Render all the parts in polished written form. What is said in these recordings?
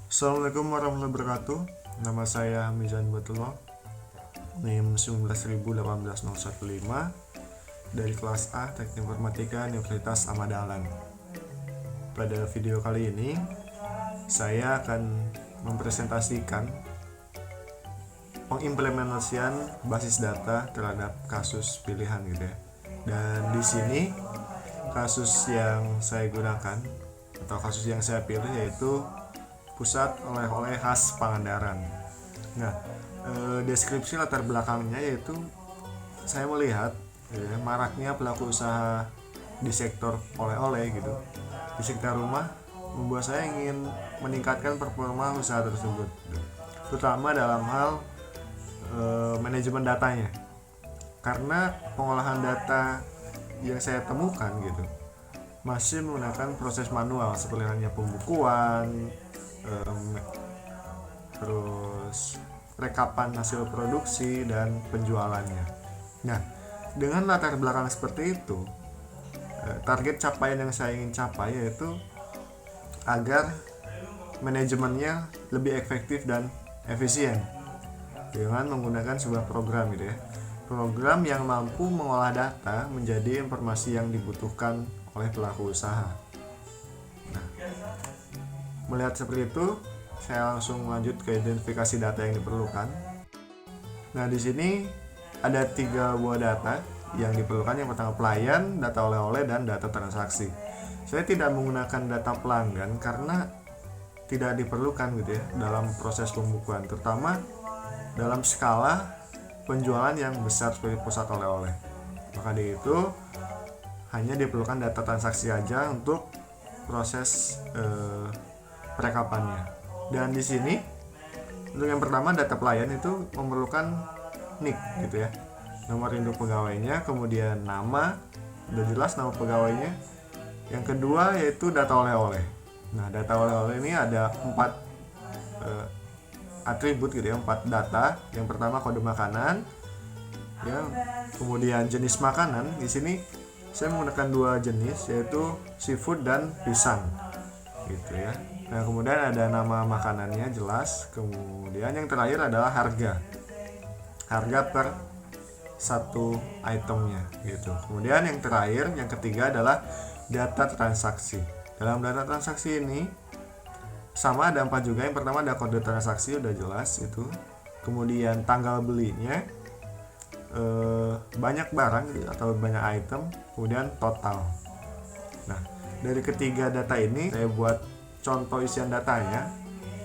Assalamualaikum warahmatullahi wabarakatuh. Nama saya Mizan Batullah, NIM 19.18015 dari kelas A Teknik Informatika Universitas Ahmad Dahlan. Pada video kali ini, saya akan mempresentasikan pengimplementasian basis data terhadap kasus pilihan gitu ya. Dan di sini kasus yang saya gunakan atau kasus yang saya pilih yaitu pusat oleh-oleh khas Pangandaran. Nah, deskripsi latar belakangnya yaitu saya melihat ya, maraknya pelaku usaha di sektor oleh-oleh gitu, di sektor rumah, membuat saya ingin meningkatkan performa usaha tersebut, terutama dalam hal manajemen datanya. Karena pengolahan data yang saya temukan gitu masih menggunakan proses manual seperti halnya pembukuan, terus rekapan hasil produksi dan penjualannya. Nah, dengan latar belakang seperti itu, target capaian yang saya ingin capai yaitu agar manajemennya lebih efektif dan efisien dengan menggunakan sebuah program gitu ya. Program yang mampu mengolah data menjadi informasi yang dibutuhkan oleh pelaku usaha. Nah, melihat seperti itu, saya langsung lanjut ke identifikasi data yang diperlukan. Nah, di sini ada 3 buah data yang diperlukan. Yang pertama pelayan, data oleh-oleh, dan data transaksi. Saya tidak menggunakan data pelanggan karena tidak diperlukan gitu ya dalam proses pembukuan, terutama dalam skala penjualan yang besar seperti pusat oleh-oleh. Maka dari itu hanya diperlukan data transaksi aja untuk proses perekapannya. Dan di sini untuk yang pertama data pelayan itu memerlukan NIK gitu ya, nomor induk pegawainya, kemudian nama, udah jelas nama pegawainya. Yang kedua yaitu data oleh-oleh. Nah, data oleh-oleh ini ada 4 atribut gitu ya, 4 data. Yang pertama kode makanan ya, kemudian jenis makanan. Di sini saya menggunakan 2 jenis yaitu seafood dan pisang gitu ya. Nah, kemudian ada nama makanannya jelas. Kemudian yang terakhir adalah harga per satu itemnya gitu. Kemudian yang terakhir, yang ketiga adalah data transaksi. Dalam data transaksi ini sama ada 4 juga. Yang pertama ada kode transaksi, udah jelas itu. Kemudian tanggal belinya, banyak barang atau banyak item, kemudian total. Nah, dari ketiga data ini saya buat contoh isian datanya.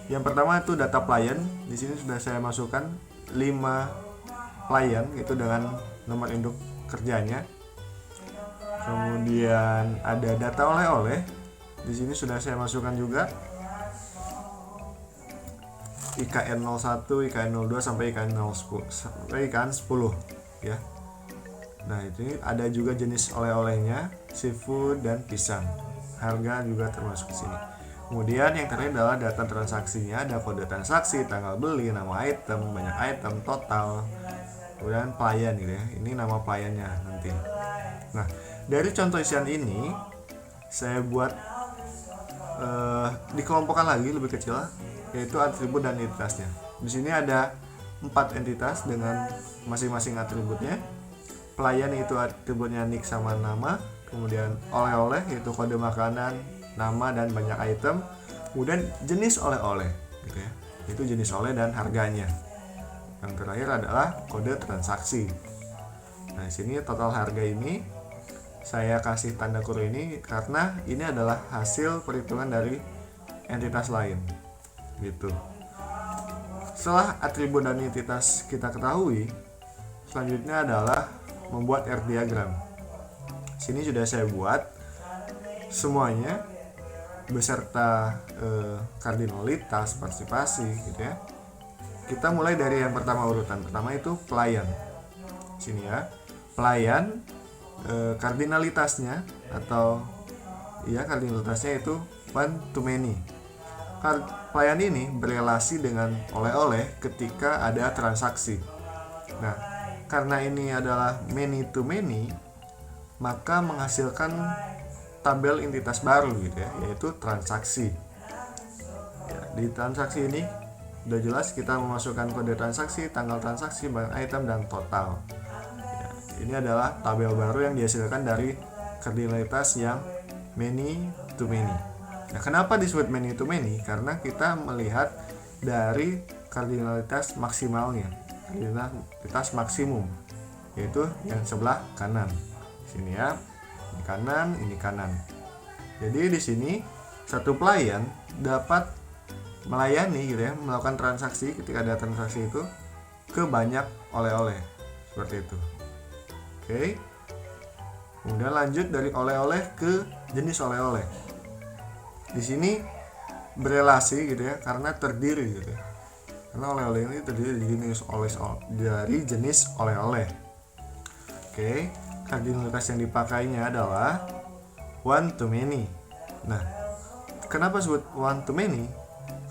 Yang pertama itu data pelayan. Di sini sudah saya masukkan 5 pelayan itu dengan nomor induk kerjanya. Kemudian ada data oleh-oleh. Di sini sudah saya masukkan juga IKN 01, IKN 02 sampai IKN 10 sampai IKN 10 ya. Nah, ini ada juga jenis oleh-olehnya, seafood dan pisang. Harga juga termasuk di sini. Kemudian yang terakhir adalah data transaksinya, ada kode transaksi, tanggal beli, nama item, banyak item, total. Kemudian pelayan gitu ya. Ini nama pelayannya nanti. Nah, dari contoh isian ini saya buat dikelompokkan lagi lebih kecil, yaitu atribut dan entitasnya. Di sini ada 4 entitas dengan masing-masing atributnya. Pelayan itu atributnya nick sama nama, kemudian oleh-oleh yaitu kode makanan, nama dan banyak item, kemudian jenis oleh-oleh gitu ya, itu jenis oleh dan harganya. Yang terakhir adalah kode transaksi. Nah, di sini total harga ini saya kasih tanda kurung ini karena ini adalah hasil perhitungan dari entitas lain gitu. Setelah atribut dan entitas kita ketahui, selanjutnya adalah membuat R diagram. Sini sudah saya buat semuanya beserta kardinalitas, partisipasi gitu ya. Kita mulai dari yang pertama, urutan pertama itu pelayan. Sini ya, pelayan kardinalitasnya atau ya kardinalitasnya itu one to many. Pelayan ini berelasi dengan oleh-oleh ketika ada transaksi. Nah, karena ini adalah many to many, maka menghasilkan tabel entitas baru gitu ya, yaitu transaksi. Ya, di transaksi ini udah jelas kita memasukkan kode transaksi, tanggal transaksi, barang item, dan total. Ya, ini adalah tabel baru yang dihasilkan dari kardinalitas yang many to many. Nah, kenapa disebut many to many? Karena kita melihat dari kardinalitas maksimalnya, kardinalitas maksimum, yaitu yang sebelah kanan. Sini ya, ini kanan, ini kanan. Jadi di sini satu pelayan dapat melayani gitu ya, melakukan transaksi ketika ada transaksi itu ke banyak oleh-oleh seperti itu. Oke. Kemudian lanjut dari oleh-oleh ke jenis oleh-oleh. Di sini berelasi gitu ya, karena terdiri gitu ya. Karena oleh-oleh ini terdiri dari jenis oleh-oleh. Oke, kardinalitas yang dipakainya adalah one to many. Nah, kenapa disebut one to many?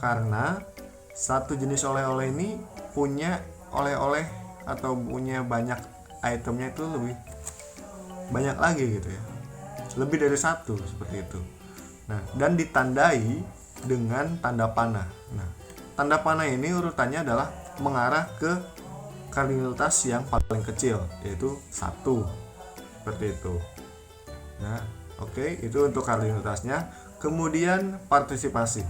Karena satu jenis oleh-oleh ini punya oleh-oleh atau punya banyak itemnya itu lebih banyak lagi gitu ya, lebih dari satu seperti itu. Nah, dan ditandai dengan tanda panah. Nah, tanda panah ini urutannya adalah mengarah ke kardinalitas yang paling kecil, yaitu 1 seperti itu. Nah, oke, itu untuk kardinalitasnya. Kemudian partisipasi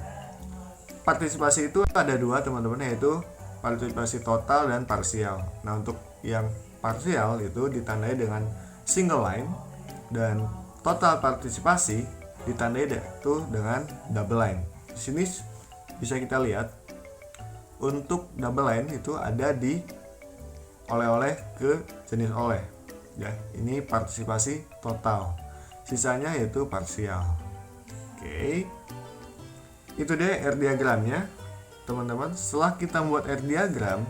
itu ada dua teman-teman, yaitu partisipasi total dan parsial. Nah, untuk yang parsial itu ditandai dengan single line, dan total partisipasi ditandai itu dengan double line. Di sini bisa kita lihat untuk double line itu ada di oleh-oleh ke jenis oleh. Ya, ini partisipasi total. Sisanya yaitu parsial. Oke. Itu deh R diagramnya, teman-teman. Setelah kita membuat R diagram,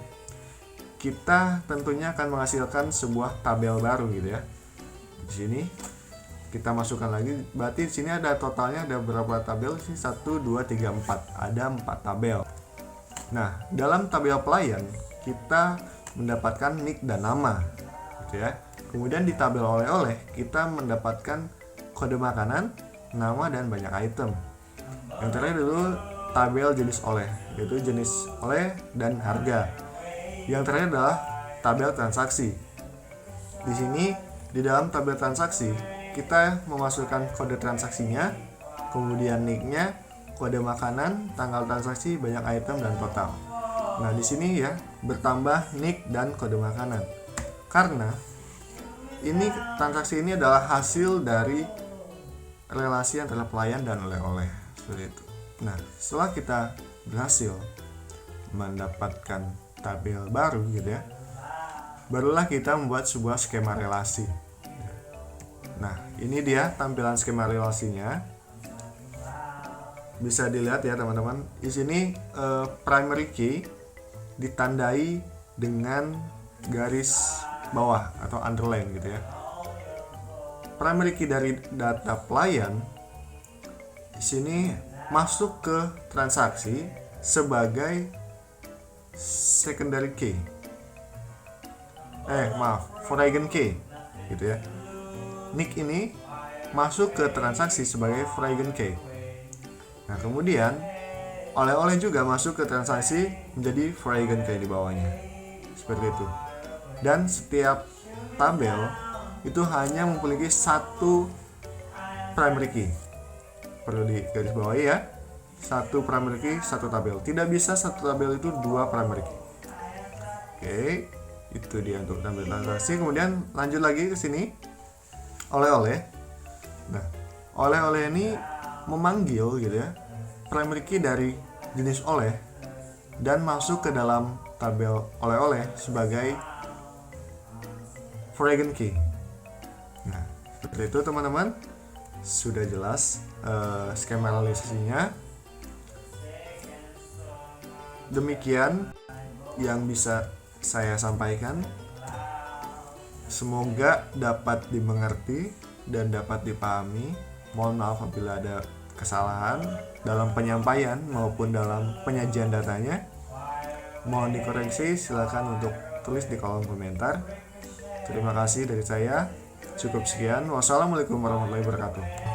kita tentunya akan menghasilkan sebuah tabel baru gitu ya. Di sini kita masukkan lagi, berarti di sini ada totalnya, ada berapa tabel sih? 1 2 3 4. Ada 4 tabel. Nah, dalam tabel pelayan kita mendapatkan nick dan nama gitu ya. Kemudian di tabel oleh-oleh kita mendapatkan kode makanan, nama, dan banyak item. Yang terakhir dulu tabel jenis oleh, yaitu jenis oleh dan harga. Yang terakhir adalah tabel transaksi. Di sini di dalam tabel transaksi kita memasukkan kode transaksinya, kemudian nicknya, kode makanan, tanggal transaksi, banyak item, dan total. Nah, di sini ya bertambah nick dan kode makanan. Karena ini transaksi ini adalah hasil dari relasi antara pelayan dan oleh-oleh seperti itu. Nah, setelah kita berhasil mendapatkan tabel baru gitu ya, barulah kita membuat sebuah skema relasi. Nah, ini dia tampilan skema relasinya. Bisa dilihat ya teman-teman. Di sini primary key ditandai dengan garis bawah atau underline gitu ya. Primary key dari data pelayan di sini masuk ke transaksi sebagai secondary key. Foreign key gitu ya. Nick ini masuk ke transaksi sebagai foreign key. Nah, kemudian oleh-oleh juga masuk ke transaksi menjadi foreign key di bawahnya. Seperti itu. Dan setiap tabel itu hanya memiliki satu primary key. Perlu digarisbawahi ya. Satu primary key, satu tabel. Tidak bisa satu tabel itu dua primary key. Oke, itu dia untuk tabel transaksi. Kemudian lanjut lagi ke sini. Oleh-oleh. Nah, oleh-oleh ini memanggil gitu ya primary key dari jenis oleh dan masuk ke dalam tabel oleh-oleh sebagai foreign key. Nah, seperti itu teman-teman. Sudah jelas skema realisasinya. Demikian yang bisa saya sampaikan. Semoga dapat dimengerti dan dapat dipahami. Mohon maaf apabila ada kesalahan dalam penyampaian maupun dalam penyajian datanya. Mohon dikoreksi, silakan untuk tulis di kolom komentar. Terima kasih dari saya. Cukup sekian. Wassalamualaikum warahmatullahi wabarakatuh.